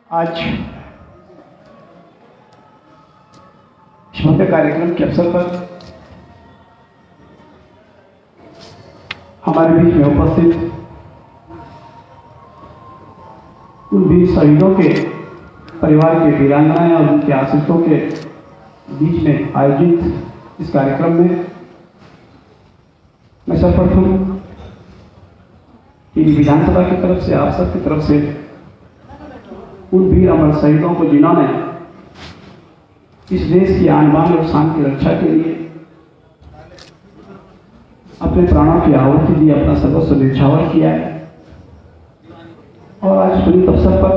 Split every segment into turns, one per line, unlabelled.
आज भव्य कार्यक्रम के अवसर पर हमारे बीच में उपस्थित उन वीर शहीदों के परिवार के वीरांगनाएं और उनके आश्रितों के बीच में आयोजित इस कार्यक्रम में मैं सर्वप्रथम विधानसभा की तरफ से, आप सब की तरफ से उन वीर अमर शहीदों को जिन्होंने इस देश की आन बान और शान की रक्षा के लिए अपने प्राणों की आहुति दी, अपना सर्वस्व न्यौछावर किया है। और आज पुनीत अवसर पर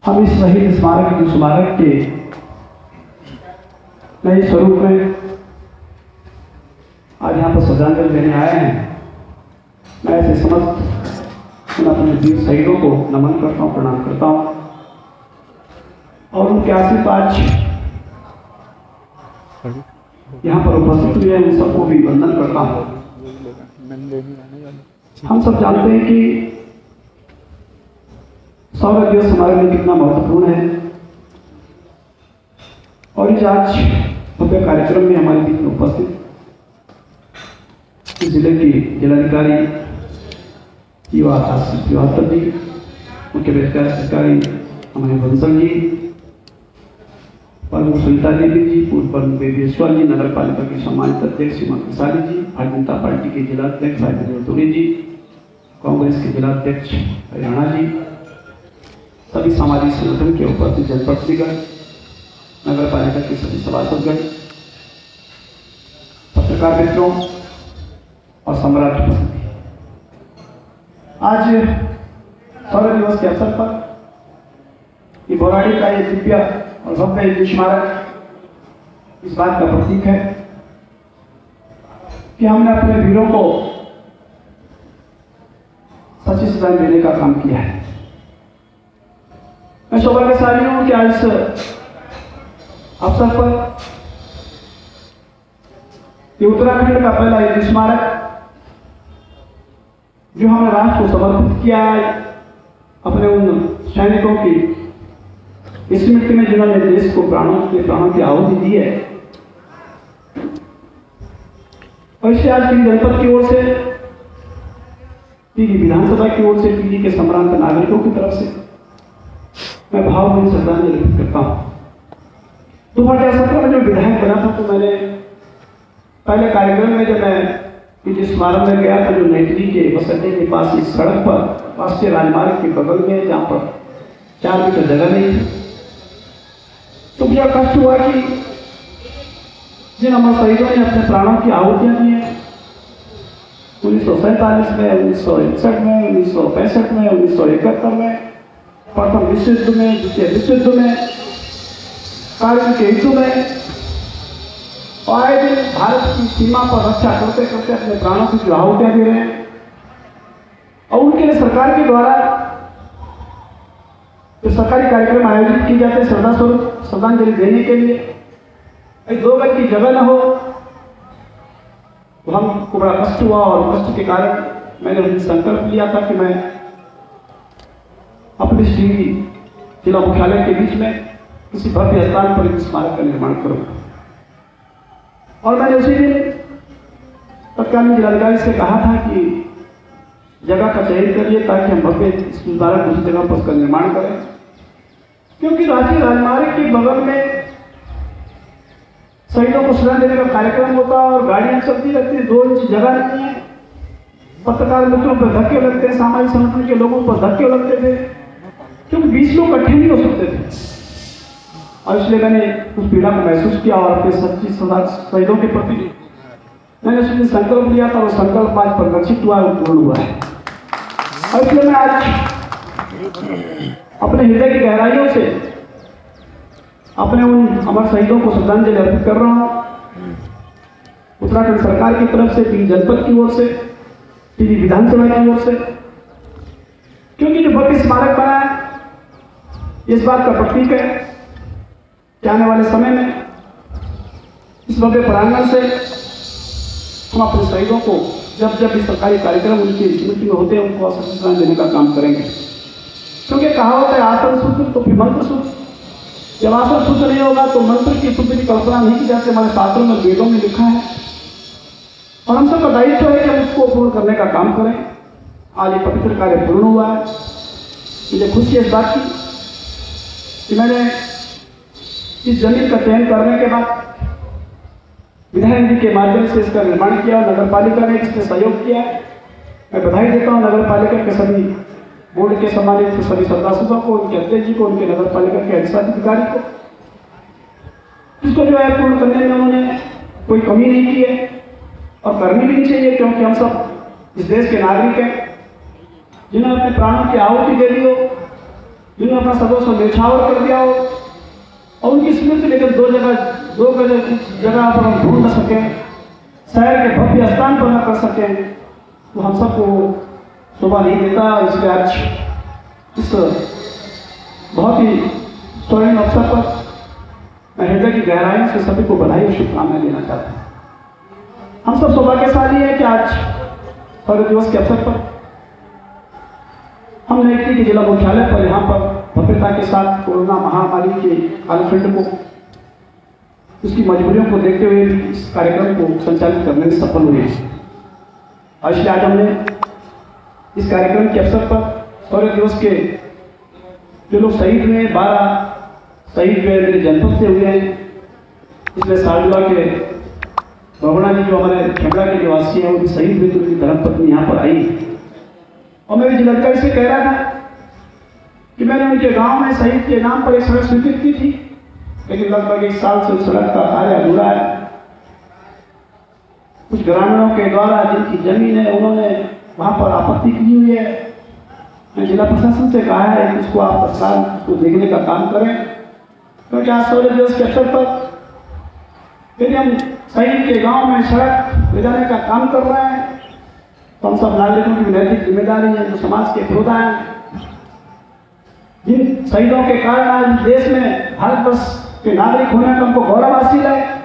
हम इस शहीद स्मारक के नए स्वरूप में आज यहाँ पर श्रद्धांजलि देने आए हैं। मैं ऐसे समस्त उन अपने वीर शहीदों को नमन करता हूँ, प्रणाम करता हूँ और उनके आशीर्वाद आज यहाँ पर उपस्थित हुए हैं, उन सबको भी वंदन करता हूँ। हम सब जानते हैं कि शौर्य दिवस हमारे लिए कितना महत्वपूर्ण है और इस आज भव्य कार्यक्रम में हमारे बीच में उपस्थित जिले की जिलाधिकारी युवा श्रीवास्तव जी, मुख्य अधिकारी हमारे बंसल जी, प्रमुख सुनीता देवी जी, पूर्व प्रमुख देवेश्वर जी, नगर पालिका के सम्मानित अध्यक्ष श्रीमती किसानी जी, भारतीय जनता पार्टी के जिलाध्यक्ष भाई जी, कांग्रेस के जिलाध्यक्ष हरियाणा जी, सभी सामाजिक संगठन के उपस्थित जनप्रतिनिधिगण, नगर पालिका के सभी सभासदगण, पत्रकार मित्रों और सम्राट उपस्थिति। आज शौर्य दिवस के अवसर पर ये भोराड़ी का ये दिव्य और भव्य स्मारक इस बात का प्रतीक है कि हमने अपने वीरों को सच्ची श्रद्धांजलि देने का काम किया है। मैं सौभाग्यशाली हूं कि आज इस अवसर पर ये उत्तराखंड का पहला युद्ध स्मारक जो हमने राष्ट्र को समर्पित किया है, अपने उन सैनिकों की स्मृति में जिन्होंने देश को प्राणों की आहुति दी है। और इससे आज टिहरी जनपद की ओर से, टिहरी विधानसभा की ओर से, टिहरी के सम्रांत नागरिकों की तरफ से मैं भावभीनी श्रद्धांजलि अर्पित करता हूँ। 2017 में जब विधायक बना था तो मैंने पहले कार्यक्रम में जब मैं जिस स्मारक में गया था, जो नई दिल्ली के बस अड्डे के पास इस सड़क पर राष्ट्रीय राजमार्ग के बगल में, जहाँ पर 4 मीटर जगह नहीं थी, तो मुझे कष्ट हुआ कि जिन अमर शहीदों ने अपने प्राणों की आहुतियां दी हैं 1947 में, 1961 में, 1965 में, 1971 में, प्रथम विश्व युद्ध में, द्वितीय विश्व युद्ध में, कारगिल के युद्ध में, और आए दिन भारत की सीमा पर रक्षा करते करते अपने प्राणों की जो आहुतियां दे रहे हैं। और उनके लिए सरकार के द्वारा जो सरकारी कार्यक्रम आयोजित किए जाते हैं श्रद्धास्वरूप श्रद्धांजलि देने के लिए, 2 गज की जगह न हो, तो हमको बड़ा कष्ट हुआ और कष्ट के कारण मैंने संकल्प लिया था कि मैं अपने टिहरी जिला मुख्यालय के बीच में किसी भव्य स्थान पर एक स्मारक का निर्माण करूंगा। और मैंने उसी दिन तत्कालीन जिलाधिकारी से कहा था कि जगह का चयन करिए ताकि हम भव्य स्मारक उसी जगह पर उसका निर्माण करें, क्योंकि राष्ट्रीय राजमार्ग के बगल में शहीदों को श्रद्धांजलि देने का कार्यक्रम होता और गाड़ियां चलती रहती है, 2 इंच जगह नहीं है, पत्रकार मित्रों पर धक्के लगते हैं, सामाजिक संगठन के लोगों पर धक्के लगते थे, क्योंकि 20 लोग इकट्ठे नहीं हो सकते थे। और इसलिए मैंने उस पीड़ा को महसूस किया और अपने सच्ची शहीदों के प्रति मैंने उस दिन संकल्प लिया था, वो संकल्प आज परिलक्षित हुआ है, पूर्ण हुआ है। और इसलिए मैं आज अपने हृदय की गहराइयों से अपने उन अमर शहीदों को श्रद्धांजलि अर्पित कर रहा हूँ। उत्तराखंड सरकार की तरफ से, टिहरी जनपद की ओर से, टिहरी विधानसभा की ओर से, क्योंकि जो भव्य स्मारक बना है इस बात का प्रतीक है कि आने वाले समय में इस भव्य प्रांगण से हम अपने शहीदों को जब जब भी सरकारी कार्यक्रम उनकी स्मृति में होते हैं उनको श्रद्धांजलि देने का काम करेंगे। क्योंकि कहावत है आसन सूत्र तो फिर मंत्र सूत्र। जब आसन सूत्र नहीं होगा तो मंत्र की सूत्र की कल्पना नहीं की जाती। हमारे शास्त्रों में वेदों में लिखा है और हम सबका दायित्व है कि हम उसको पूर्ण करने का काम करें। आज ये पवित्र कार्य पूर्ण हुआ है। मुझे खुशी है इस बात की कि मैंने इस जमीन का चयन करने के बाद विधायक जी के माध्यम से इसका निर्माण किया और नगर पालिका ने इसमें सहयोग किया। मैं बधाई देता हूँ नगर पालिका के सभी बोर्ड के सम्मानित सभी सदस्यों को, उनके अध्यक्ष जी को, उनके नगर पालिका के अधिकारी को, इसको जो है पूर्ण करने में उन्होंने कोई कमी नहीं की है और करनी भी नहीं चाहिए, क्योंकि हम सब इस देश के नागरिक हैं जिन्होंने अपने प्राणों की आहुति दे दी हो, जिन्होंने अपना सर्वस्व न्यौछावर कर दिया हो और उनकी स्मृति लेकर दो जगह पर हम ढूंढ न सकें, शहर के भव्य स्थान पर न कर सकें, तो हम सबको शोभा नहीं देता। इसलिए आज इस बहुत ही स्वर्णिम अवसर पर मैं हृदय की गहराई से सभी को बधाई और शुभकामनाएं देना चाहता हूँ। हम सब सौभाग्यशाली है कि आज शौर्य दिवस के अवसर पर हम नैकी के जिला मुख्यालय पर यहाँ पर भव्यता के साथ कोरोना महामारी के कालखंड को, उसकी मजबूरियों को देखते हुए इस कार्यक्रम को संचालित करने में सफल हुए। और इसलिए आज हमने इस कार्यक्रम के अवसर पर शौर्य दिवस के जो लोग शहीद हुए, 12 शहीद हुए मेरे जनपद से हुए हैं। इसमें सालजुआ के रोहना जी जो हमारे खेमड़ा के निवासी हैं वो भी शहीद हुए, तो उनकी धर्मपत्नी यहाँ पर आई और मैं जिलाधिकारी से कह रहा था कि मैंने उनके गांव में शहीद के नाम पर एक सड़क स्वीकृत की थी, लेकिन लगभग 1 साल से उस सड़क का कार्य अधूरा है। कुछ ग्रामीणों के द्वारा जिनकी जमीन है उन्होंने वहां पर आपत्ति की हुई है। मैं जिला प्रशासन से कहा है कि उसको आप तत्काल उसको देखने का काम करें, क्योंकि आज शौर्य दिवस के अवसर पर यदि हम शहीद के गांव में सड़क ले जाने का काम कर रहे हैं तो हम सब नागरिकों की नैतिक जिम्मेदारी है, जो समाज के योद्धा हैं, जिन शहीदों के कारण आज देश में भारतवर्ष के नागरिक होने का हमको गौरव हासिल है।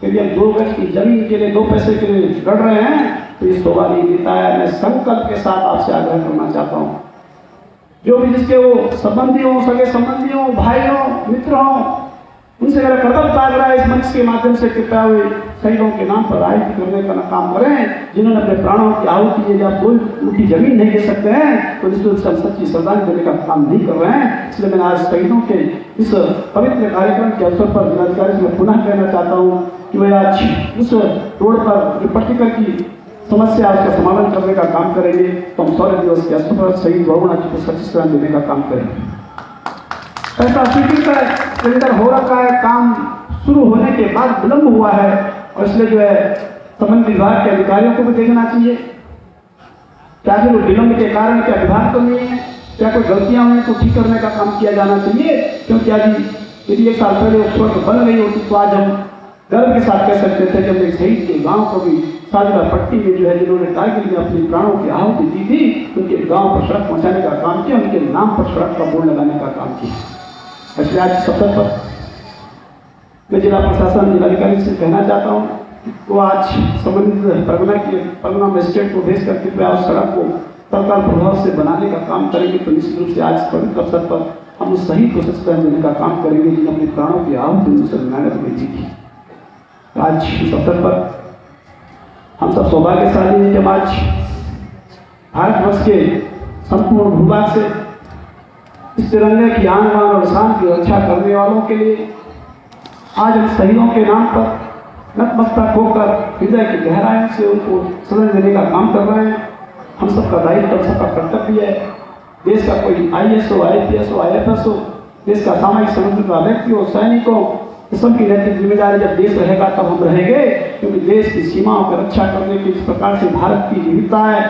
यदि हम 2 गज की जमीन के लिए 2 पैसे के लिए लड़ रहे हैं तो ये शोभा नहीं देता है। मैं संकल्प के साथ आपसे आग्रह करना चाहता हूँ, जो भी जिसके वो संबंधी हो, सगे संबंधी हो, भाई हो, मित्र हो, उनसे मेरा कर्तव्य आग्रह है इस मंच के माध्यम से कृपया हुए शहीदों के नाम पर आयोजित करने का काम करें, जिन्होंने अपने प्राणों की आहुति दी। जब कोई उनकी जमीन नहीं दे सकते हैं तो निश्चित से सच्ची श्रद्धांजलि देने का काम नहीं कर रहे हैं। इसलिए मैंने आज शहीदों के इस पवित्र कार्यक्रम के अवसर पर जिलाधिकारी से मैं पुनः कहना चाहता हूँ कि वह आज उस रोड पर जो पर्टिकुलर की समस्या उसका समाधान करने का काम करेंगे, तो हम शौर्य दिवस के अवसर पर शहीद रोहना जी को सच्ची श्रद्धांजलि देने का काम करेंगे। ऐसा स्वीकृत है, टेंडर हो रखा है, काम शुरू होने के बाद विलंब हुआ है और इसलिए जो है संबंधित विभाग के अधिकारियों को भी देखना चाहिए क्या वो विलंब के कारण क्या विभाग तो नहीं है, क्या कोई गलतियां हुई तो ठीक करने का काम किया जाना चाहिए। क्योंकि आज यदि 1 साल पहले वो सड़क बन गई होती तो आज हम गर्व के साथ कह सकते थे कि हमने शहीद के गांव को भी साजरा पट्टी में जो है जिन्होंने कारगिल में अपनी प्राणों की आहुति दी थी, उनके गांव पर सड़क पहुंचाने का काम किया, उनके नाम पर सड़क का बोर्ड लगाने का काम किया। इसलिए आज इस अवसर पर मैं जिला प्रशासन जिलाधिकारी से कहना चाहता हूँ तो आज संबंधित परगना मजिस्ट्रेट को भेज करके कृपया उस सड़क को तत्काल प्रभाव से बनाने का काम करेंगे। तो निश्चित रूप से आज पवित्र अवसर पर हम उस शहीद को सच्चाई देने का काम करेंगे जिन्होंने अपने प्राणों की आहुति उनसे मेहनत में दी थी। आज इस अवसर पर हम सब सौभाग्यशाली हैं जब आज भारतवर्ष के संपूर्ण भूभाग से इस तिरंगे की आन बान और शान की रक्षा करने वालों के लिए आज हम शहीदों के नाम पर नतमस्तक होकर हृदय की गहराई से उनको श्रद्धांजलि देने का काम कर रहे हैं। हम सबका दायित्व, हम सबका कर्तव्य है। देश का कोई IAS हो, IPS हो, IFS हो, देश का सामाजिक संगठन का व्यक्ति हो, सैनिक हो, सबकी नैतिक जिम्मेदारी जब देश रहेगा तब हम रहेंगे, क्योंकि देश की सीमाओं की रक्षा करने की इस प्रकार से भारत की विविधता है,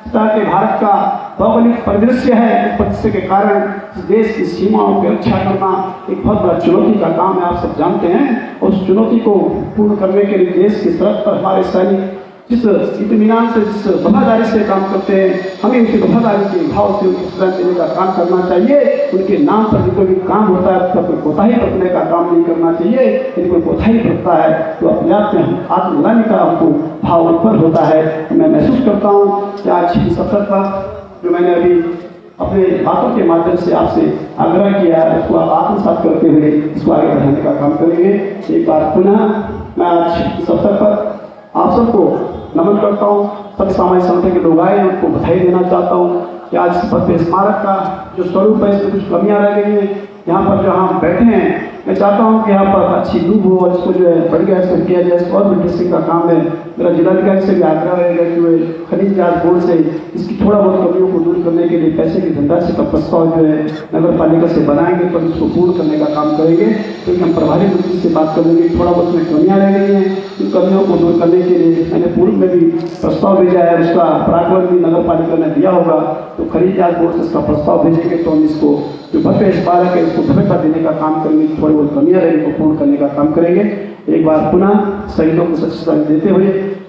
ताकि भारत का भौगोलिक परिदृश्य है, इस परिदृश्य के कारण देश की सीमाओं की रक्षा करना एक बहुत बड़ा चुनौती का काम है, आप सब जानते हैं। उस चुनौती को पूर्ण करने के लिए देश की सरहद पर हमारे सैनिक जिस इत्मीनान से, जिस वफादारी से काम करते हैं, हमें उनकी वफादारी के भाव से उनकी सजा देने का काम करना चाहिए। उनके नाम पर जो भी काम होता है उसका कोई कोताही बरतने का काम नहीं करना चाहिए। यदि कोई कोताही बरतता है तो अपने आप में आत्मग्लानि का हमको भाव उत्पन्न होता है। मैं महसूस करता हूँ कि आज इस अवसर पर जो मैंने अभी अपने बातों के माध्यम से आपसे आग्रह किया है, उसको आप आत्मसात करते हुए इसको आगे बढ़ाने का काम करेंगे। एक बार पुनः मैं आज इस अवसर पर आप सबको नमन करता हूँ। सब सामाजिक संगठन के लोग आए, उनको बधाई देना चाहता हूँ कि आज भव्य स्मारक का जो स्वरूप है, इसमें कुछ कमियां रह गई हैं। यहाँ पर जो हम बैठे हैं, मैं चाहता हूँ कि यहाँ पर अच्छी लूप हो और इसको जो है बढ़ गया इसको किया जाए, इसको और इंटरेस्टिंग का काम है। मेरा जिलाधिकारी से भी आग्रह रहेगा कि वे खनिज जांच बोर्ड से इसकी थोड़ा बहुत कमियों को दूर करने के लिए पैसे की धनराशि का प्रस्ताव जो है नगर पालिका से बनाएंगे, पर इसको पूर्ण करने का काम करेंगे। क्योंकि हम प्रभारी मंत्री से बात कर लेंगे, थोड़ा बहुत में कमियाँ रह गई हैं, इन कमियों को दूर करने के लिए मैंने पूर्व में भी प्रस्ताव भेजा है, उसका प्रागवत भी नगर पालिका ने दिया होगा। तो खनिज जांच बोर्ड से इसका प्रस्ताव भेजेंगे तो हम इसको जो भव्य स्मारक है इसको भव्यता देने का काम करेंगे, थोड़ी बहुत कमियां रहेंगी को पूर्ण करने का काम करेंगे। एक बार पुनः शहीदों को श्रद्धांजलि देते हुए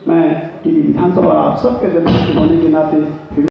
मैं टीवी विधानसभा आप सबके जन्मदिन होने के नाते